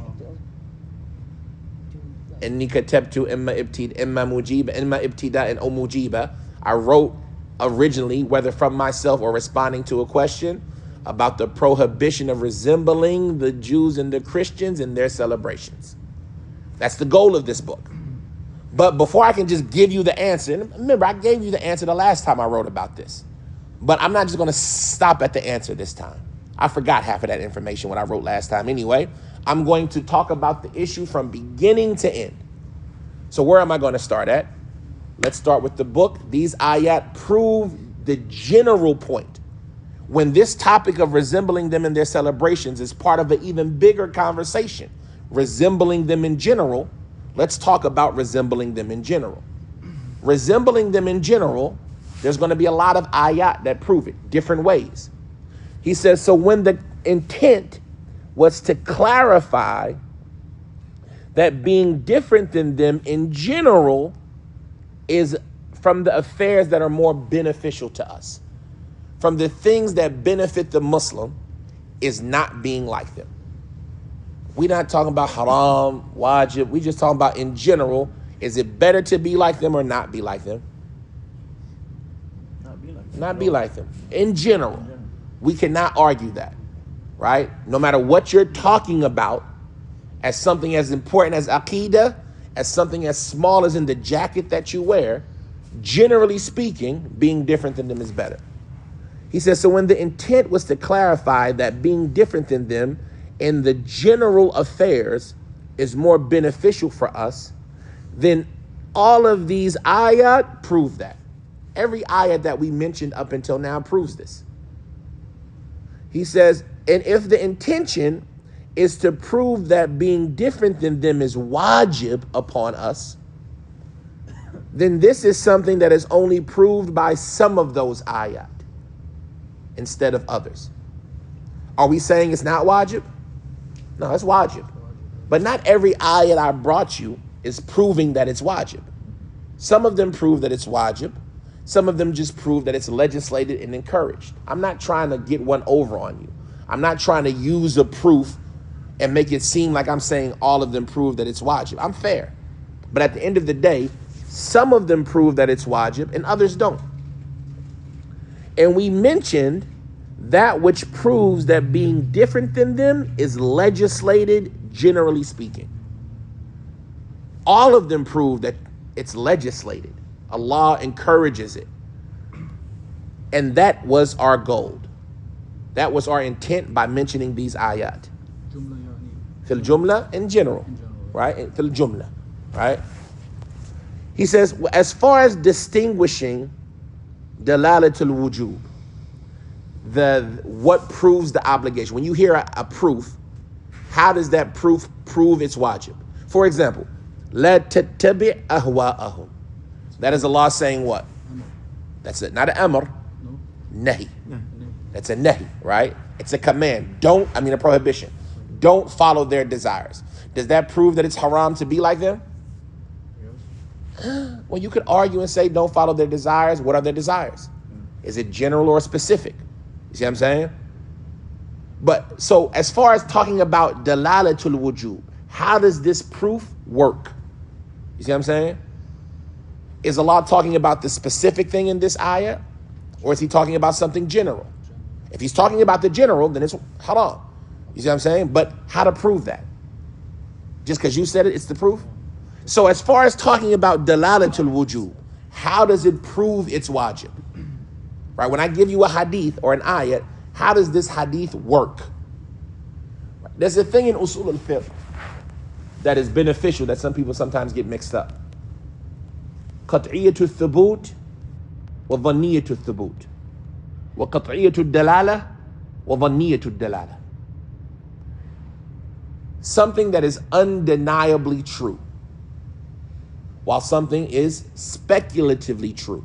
إني كتبت إما مجيبة إما ابتداء أو مجيبة. I wrote originally, whether from myself or responding to a question, about the prohibition of resembling the Jews and the Christians in their celebrations. That's the goal of this book. But before I can just give you the answer, and remember, I gave you the answer the last time I wrote about this. But I'm not just going to stop at the answer this time. I forgot half of that information when I wrote last time anyway. I'm going to talk about the issue from beginning to end. So where am I going to start at? Let's start with the book. These ayat prove the general point. When this topic of resembling them in their celebrations is part of an even bigger conversation, resembling them in general, let's talk about resembling them in general. Resembling them in general, there's going to be a lot of ayat that prove it, different ways. He says, so when the intent was to clarify that being different than them in general is from the affairs that are more beneficial to us, from the things that benefit the Muslim, is not being like them. We're not talking about haram, wajib. We're just talking about in general, is it better to be like them or not be like them? Not be like them. In general, we cannot argue that, right? No matter what you're talking about, as something as important as Aqidah, as something as small as in the jacket that you wear, generally speaking, being different than them is better. He says, so when the intent was to clarify that being different than them in the general affairs is more beneficial for us, then all of these ayat prove that. Every ayat that we mentioned up until now proves this. He says, and if the intention is to prove that being different than them is wajib upon us, then this is something that is only proved by some of those ayat instead of others. Are we saying it's not wajib? No, it's wajib. But not every ayat I brought you is proving that it's wajib. Some of them prove that it's wajib. Some of them just prove that it's legislated and encouraged. I'm not trying to get one over on you. I'm not trying to use a proof and make it seem like I'm saying all of them prove that it's wajib. I'm fair. But at the end of the day, some of them prove that it's wajib and others don't. And we mentioned that which proves that being different than them is legislated, generally speaking. All of them prove that it's legislated. Allah encourages it. And that was our goal. That was our intent by mentioning these ayat. جملة يعني Fil jumla in general, in general. right? Fil jumla, right? He says, as far as distinguishing dalalatul wujub, what proves the obligation. When you hear a proof, how does that proof prove its wajib? For example, la tattabi' ahwa'ahum. That is Allah saying what? That's it. Not an amr, No. nahi. No. That's a nahi, right? It's a command. A prohibition. Don't follow their desires. Does that prove that it's haram to be like them? Yes. Well, you could argue and say don't follow their desires. What are their desires? Is it general or specific? You see what I'm saying? But so as far as talking about dalalatul wujub, how does this proof work? You see what I'm saying? Is Allah talking about the specific thing in this ayah? Or is he talking about something general? If he's talking about the general, then it's haram. You see what I'm saying? But how to prove that? Just because you said it, it's the proof? So as far as talking about dalalatul wujub, how does it prove its wajib? Right? When I give you a hadith or an ayat, how does this hadith work? There's a thing in usul al-fiqh that is beneficial that some people sometimes get mixed up. Qat'iyyatu thubut wa dhanniyatu thubut wa qat'iyyatu dalala wa dhanniyatu dalala. Something that is undeniably true, while something is speculatively true.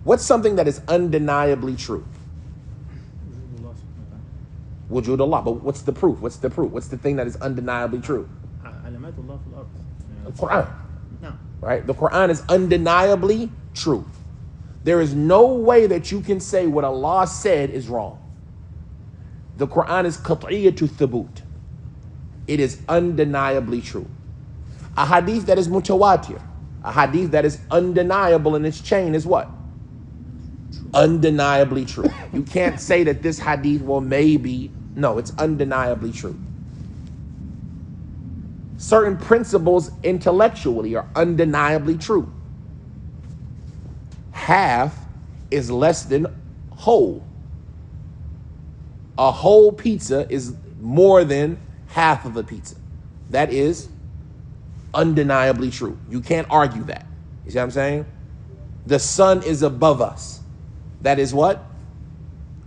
What's something that is undeniably true? Wujud Allah. But what's the proof? What's the proof? What's the thing that is undeniably true? The Quran. No. Right? The Quran is undeniably true. There is no way that you can say what Allah said is wrong. The Quran is qat'iyyatu thubut. It is undeniably true. A hadith that is mutawatir, a hadith that is undeniable in its chain is what? Undeniably true. You can't say that this hadith, well, maybe. No, it's undeniably true. Certain principles intellectually are undeniably true. Half is less than whole. A whole pizza is more than half of a pizza. That is undeniably true. You can't argue that. You see what I'm saying? The sun is above us. That is what?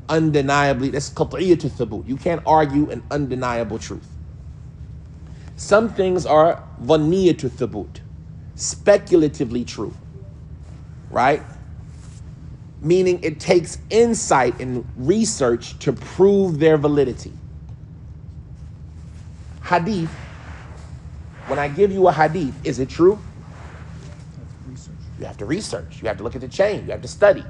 Undeniably, that's qat'iyyatu thubut. You can't argue an undeniable truth. Some things are dhanniyatu thubut, speculatively true, right? Meaning it takes insight and research to prove their validity. Hadith, when I give you a hadith, is it true? You have to research. You have to look at the chain. You have to study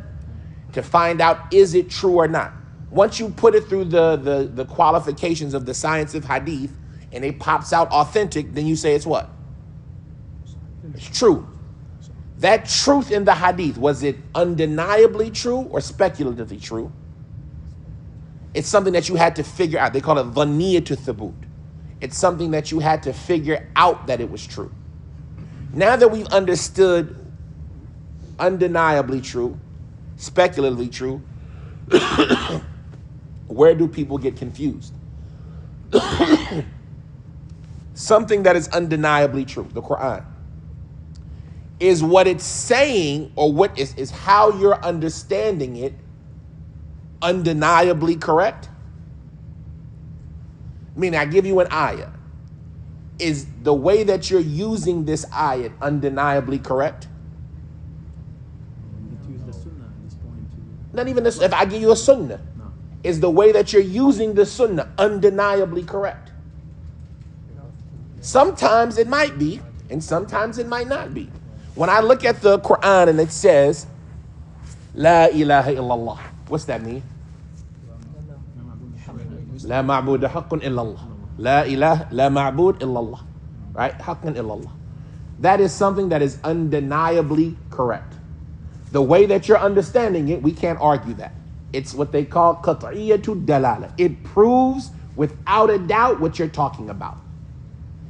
to find out, is it true or not? Once you put it through the qualifications of the science of hadith and it pops out authentic, then you say it's what? It's true. That truth in the hadith, was it undeniably true or speculatively true? It's something that you had to figure out. They call it dhanniyatu thubut. It's something that you had to figure out that it was true. Now that we've understood undeniably true, speculatively true, where do people get confused? Something that is undeniably true, the Quran, is what it's saying, or what is how you're understanding it undeniably correct? Meaning, I give you an ayah. Is the way that you're using this ayah undeniably correct? Not even this. If I give you a sunnah, No. is the way that you're using the sunnah undeniably correct? Sometimes it might be, and sometimes it might not be. When I look at the Quran and it says, La ilaha illallah, what's that mean? La ma'buda haqqun illallah. La ilaha, la ma'bud illallah. Right? Haqqun illallah. That is something that is undeniably correct. The way that you're understanding it, we can't argue that. It's what they call qat'iyyatu dalala. It proves without a doubt what you're talking about.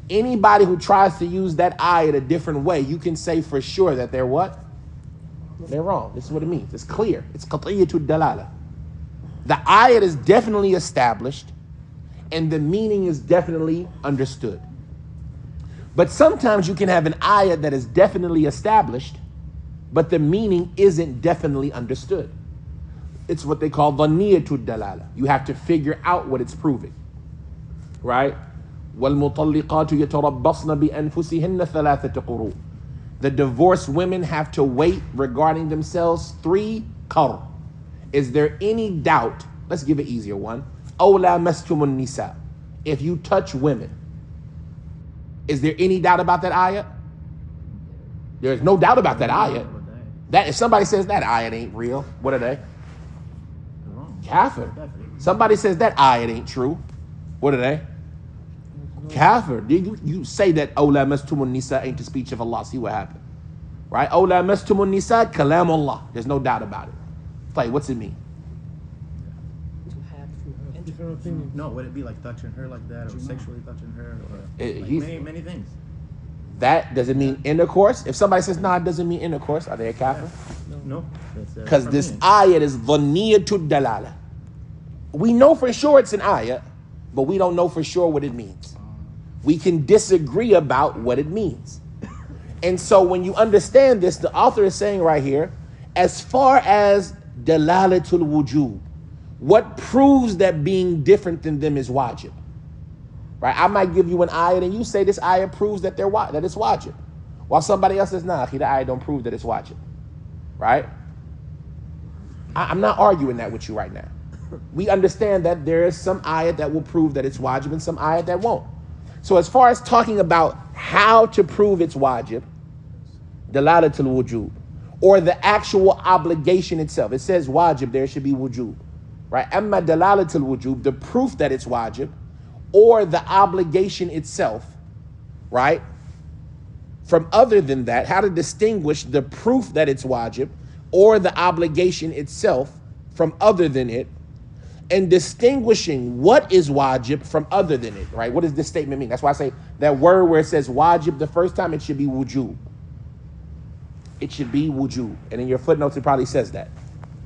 Anybody who tries to use that ayat a different way, you can say for sure that they're what? They're wrong. This is what it means. It's clear. It's qat'iyyatu dalala. The ayat is definitely established and the meaning is definitely understood. But sometimes you can have an ayat that is definitely established, but the meaning isn't definitely understood. It's what they call dhanniyatud dalala. You have to figure out what it's proving. Right? وَالْمُطَلِّقَاتُ يَتَرَبَّصْنَ بِأَنفُسِهِنَّ ثَلَاثَةَ قُرُوءٍ. The divorced women have to wait regarding themselves 3 qar. Is there any doubt? Let's give an easier one. أَوْ لَامَسْتُمُ النِّسَاءَ. If you touch women, is there any doubt about that ayat? There's no doubt about that ayat. That if somebody says that ayat ain't real, what are they? Kafir. Somebody says that ayat ain't true, what are they? Kafir. You say that Awla mastumun nisa ain't the speech of Allah. See what happened. Right? Awla mastumun nisa kalam Allah. There's no doubt about it. Like, what's it mean? Different opinion. No, would it be like touching her like that, or sexually touching her, or many things? That doesn't mean intercourse. If somebody says, nah, it doesn't mean intercourse, are they a kafir? No. Because this ayat is dhanniyatud dalala. We know for sure it's an ayat, but we don't know for sure what it means. We can disagree about what it means. And so when you understand this, the author is saying right here, as far as dalalatul wujub, what proves that being different than them is wajib? Right? I might give you an ayat and you say this ayat proves that that it's wajib. While somebody else says, nah, the ayat don't prove that it's wajib. Right? I'm not arguing that with you right now. We understand that there is some ayat that will prove that it's wajib and some ayat that won't. So as far as talking about how to prove it's wajib, dalalatul wujub, or the actual obligation itself, it says wajib, there should be wujub. Right? Amma dalalatul wujub, the proof that it's wajib, or the obligation itself, right? From other than that, how to distinguish the proof that it's wajib or the obligation itself from other than it, and distinguishing what is wajib from other than it, right? What does this statement mean? That's why I say that word where it says wajib the first time, it should be wujub. It should be wujub. And in your footnotes, it probably says that,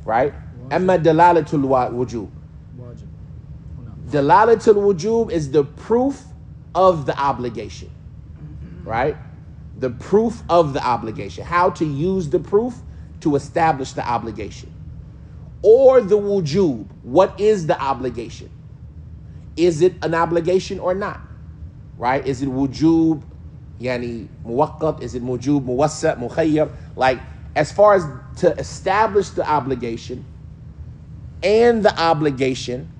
right? Amma dalalatul wujub. Dalalatul wujub is the proof of the obligation, right? The proof of the obligation. How to use the proof to establish the obligation. Or the wujub. What is the obligation? Is it an obligation or not? Right? Is it wujub, yani muwaqqat? Is it wujub, muwassa, mukhayyar? Like, as far as to establish the obligation and the obligation,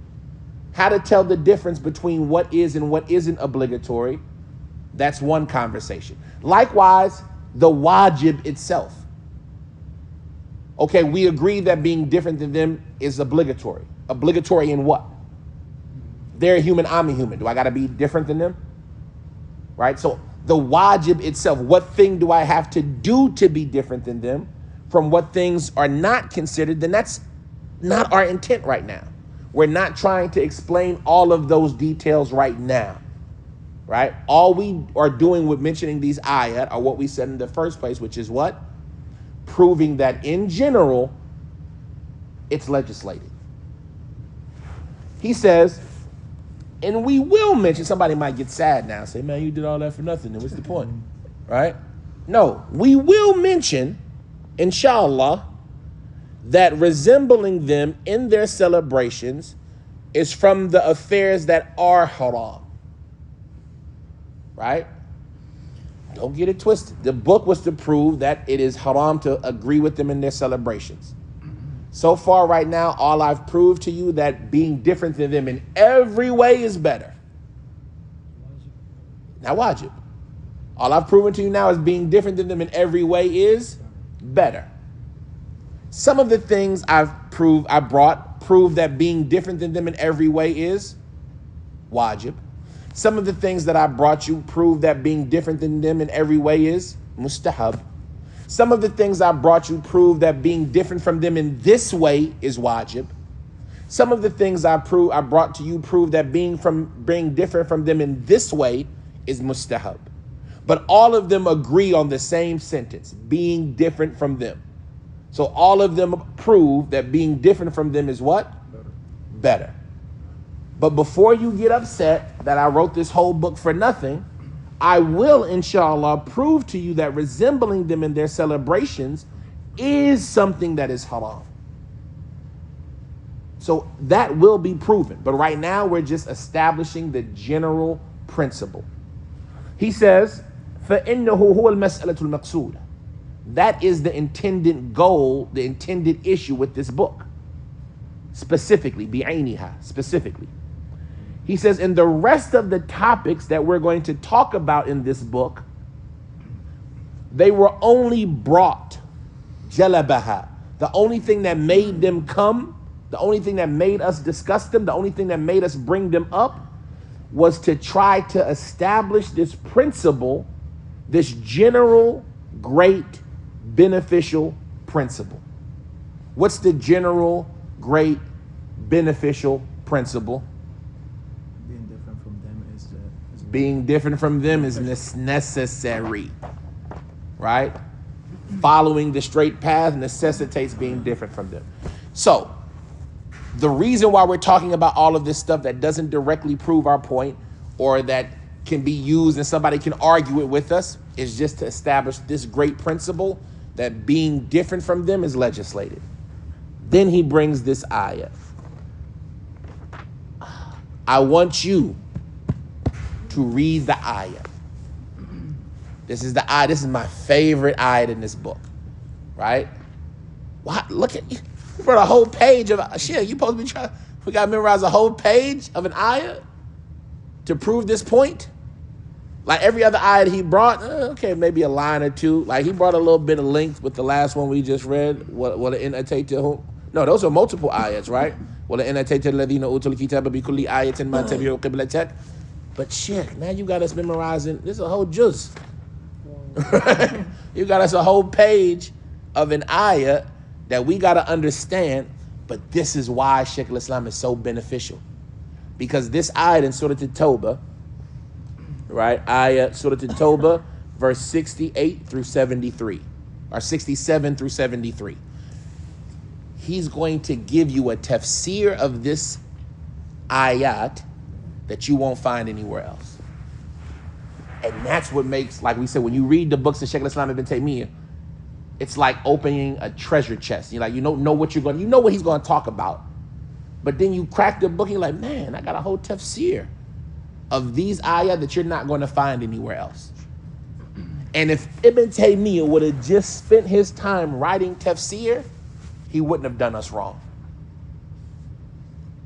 how to tell the difference between what is and what isn't obligatory, that's one conversation. Likewise, the wajib itself. Okay, we agree that being different than them is obligatory. Obligatory in what? They're a human, I'm a human. Do I got to be different than them? Right? So the wajib itself, what thing do I have to do to be different than them from what things are not considered? Then that's not our intent right now. We're not trying to explain all of those details right now. Right? All we are doing with mentioning these ayat are what we said in the first place, which is what? Proving that in general, it's legislated. He says, and we will mention, somebody might get sad now, say, man, you did all that for nothing, then what's the point? Right? No, we will mention, inshallah, that resembling them in their celebrations is from the affairs that are haram. Right? Don't get it twisted. The book was to prove that it is haram to agree with them in their celebrations. So far right now, all I've proved to you that being different than them in every way is better. Now wajib. All I've proven to you now is being different than them in every way is better. Some of the things I've brought prove that being different than them in every way is wajib. Some of the things that I brought you prove that being different than them in every way is mustahab. Some of the things I brought you prove that being different from them in this way is wajib. Some of the things I brought to you prove that being different from them in this way is mustahab. But all of them agree on the same sentence, being different from them. So all of them prove that being different from them is what? better. But before you get upset that I wrote this whole book for nothing, I will, inshallah, prove to you that resembling them in their celebrations is something that is haram. So that will be proven. But right now, we're just establishing the general principle. He says, فَإِنَّهُ هُوَ الْمَسْأَلَةُ الْمَقْصُودَ. That is the intended goal, the intended issue with this book. Specifically, بِعَيْنِهَا, specifically. He says, in the rest of the topics that we're going to talk about in this book, they were only brought, jalabaha. The only thing that made them come, the only thing that made us discuss them, the only thing that made us bring them up was to try to establish this principle, this general, great, beneficial principle. What's the general, great, beneficial principle? Being different from them is necessary, right? Following the straight path necessitates being different from them. So, the reason why we're talking about all of this stuff that doesn't directly prove our point or that can be used and somebody can argue it with us is just to establish this great principle that being different from them is legislated. Then he brings this ayah. I want you to read the ayah. This is the ayah. This is my favorite ayah in this book, right? What? Look at you. You brought a whole page of shit. You supposed to be trying. We got to memorize a whole page of an ayah to prove this point. Like every other ayah that he brought, okay, maybe a line or two. Like he brought a little bit of length with the last one we just read. No, those are multiple ayahs, right? But shit, now you got us memorizing. This is a whole juz. You got us a whole page of an ayah that we got to understand. But this is why Shaykh al-Islam is so beneficial. Because this ayah in Surah At-Tawbah, right? Ayah, Surah At-Tawbah, verse 68 through 73, or 67 through 73. He's going to give you a tafsir of this ayat that you won't find anywhere else. And that's what makes, like we said, when you read the books of Shaykh al-Islam ibn Taymiyyah, it's like opening a treasure chest. You don't know what you know what he's going to talk about. But then you crack the book and you're like, man, I got a whole tafsir of these ayah that you're not going to find anywhere else. And if Ibn Taymiyyah would have just spent his time writing tafsir, he wouldn't have done us wrong.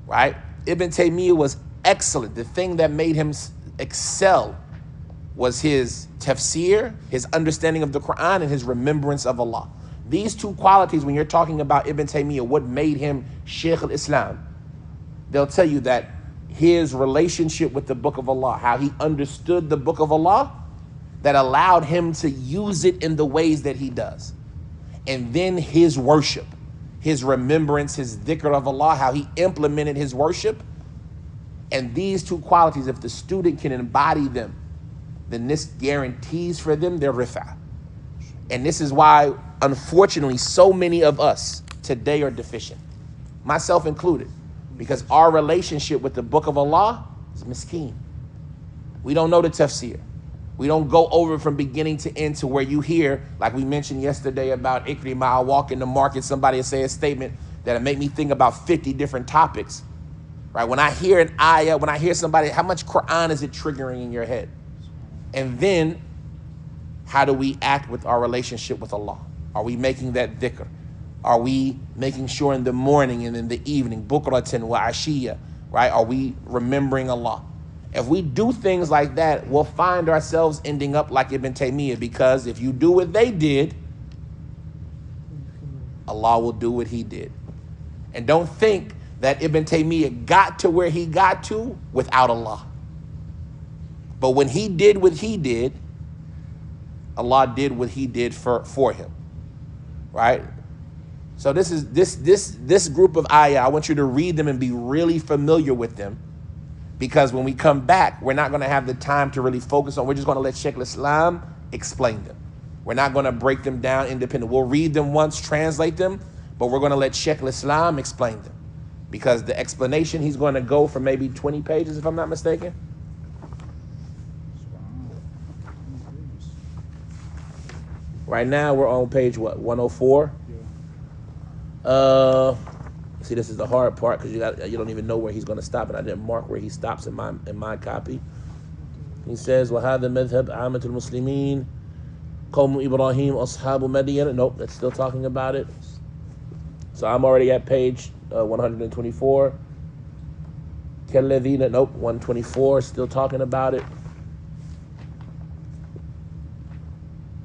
Right? Ibn Taymiyyah was excellent. The thing that made him excel was his tafsir, his understanding of the Quran, and his remembrance of Allah. These two qualities, when you're talking about Ibn Taymiyyah, what made him Shaykh al-Islam, they'll tell you that his relationship with the Book of Allah, how he understood the Book of Allah, that allowed him to use it in the ways that he does. And then his worship, his remembrance, his dhikr of Allah, how he implemented his worship. And these two qualities, if the student can embody them, then this guarantees for them their rif'ah. And this is why, unfortunately, so many of us today are deficient, myself included, because our relationship with the Book of Allah is miskeen. We don't know the tafsir. We don't go over from beginning to end to where you hear, like we mentioned yesterday about Iqtidaa. I'll walk in the market, somebody will say a statement that'll make me think about 50 different topics. Right? When I hear an ayah, when I hear somebody, how much Quran is it triggering in your head? And then, how do we act with our relationship with Allah? Are we making that dhikr? Are we making sure in the morning and in the evening, bukratan wa ashiyya, right? Are we remembering Allah? If we do things like that, we'll find ourselves ending up like Ibn Taymiyyah, because if you do what they did, Allah will do what he did. And don't think that Ibn Taymiyyah got to where he got to without Allah. But when he did what he did, Allah did what he did for him, right? So this group of ayah, I want you to read them and be really familiar with them, because when we come back, we're not going to have the time to really focus on. We're just going to let Shaykh al-Islam explain them. We're not going to break them down independent. We'll read them once, translate them, but we're going to let Shaykh al-Islam explain them. because the explanation he's going to go for maybe 20 pages, if I'm not mistaken. Right now we're on page what, 104. See, this is the hard part because you don't even know where he's going to stop, and I didn't mark where he stops in my copy. He says, وَهَذَا مَذْهَبْ عَامَةُ الْمُسْلِمِينَ قَوْمُ إِبْرَاهِيمَ أَصْحَابُ مَدْيَنَ. Nope, that's still talking about it. So I'm already at page 124. كَالَّذِينَ, nope, 124, still talking about it.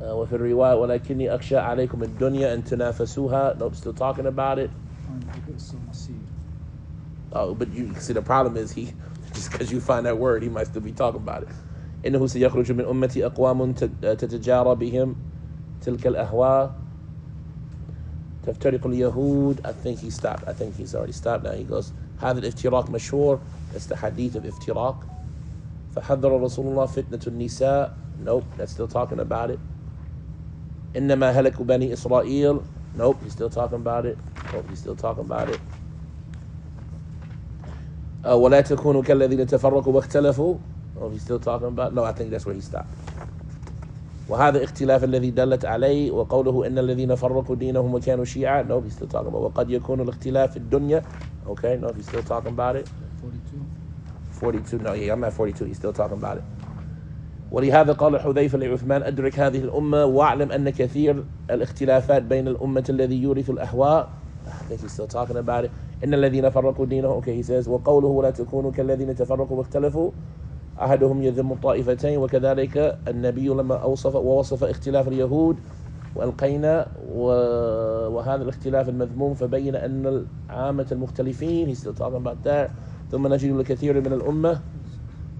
وفي الرواية ولكني أخشى عليكم الدنيا أن تنافسوها. Nope, still talking about it. Oh, but you see, the problem is he, just because you find that word, he might still be talking about it. إنه سيخرج من أمتي أقوام تتجارى بهم تلك الأهواء تفترق اليهود. I think he stopped. I think he's already stopped now. He goes, هذا الافتراق مشهور. That's the hadith of افتراق. فحذر رسول الله فتنة النساء. Nope, that's still talking about it. إنما هلك بني إسرائيل. Nope, he's still talking about it. Nope, he's still talking about it. ولا تكونوا كالذين تفرقوا واختلفوا. Oh, he's still talking about. No, I think that's where he stopped. وهذا اختلاف الذي دلت عليه وقوله إن الذين فرقوا دينهم وكانوا شيعا. No, he's still talking about. وقد يكون الاختلاف في الدنيا. Okay, no, he's still talking about it. 42. No, yeah, I'm at 42. He's still talking about it. ولهذا قال حذيفة لعثمان أدرك هذه الأمة واعلم أن كثير الاختلافات بين الأمة الذي يورث الأهواء. I think he's still talking about it. إن الذين فرقوا دينهم. Okay, he says وقوله ولا تكونوا كالذين تفرقوا واختلفوا أحدهم يذم الطائفتين وكذلك النبي لما ووصف اختلاف اليهود وألقينا وهذا الاختلاف المذموم فبين أن العامة المختلفين. He's still talking about that. ثم نجد الكثير من الأمة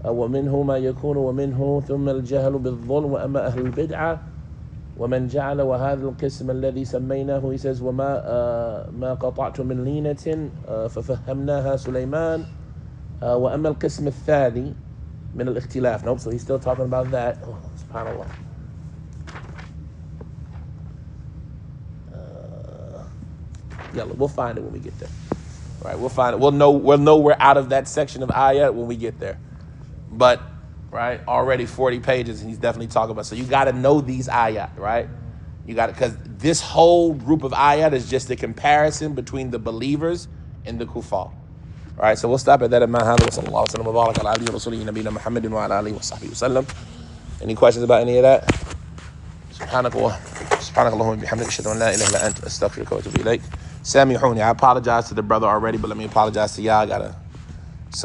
ومنه ما يكون ومنه ثم الجهل بالظلم وأما أهل البدعة ومن جعل وهذا القسم الذي سميناه. He says وما ما قطعت من لينة ففهمناها سليمان وأما القسم الثاني من الاختلاف. Nope, so he's still talking about that. Oh, subhanallah. Yeah, we'll find it when we get there. All right, we'll find it. We'll know we're out of that section of ayah when we get there. But right, already 40 pages, and he's definitely talking about. So you got to know these ayat, right? You got to, because this whole group of ayat is just a comparison between the believers and the kuffar. All right, so we'll stop at that. Any questions about any of that? سبحانك اللهم وبحمدك أشهد أن لا إله إلا أنت أستغفرك وأتوب إليك. سامحوني, I apologize to the brother already, but let me apologize to y'all. I gotta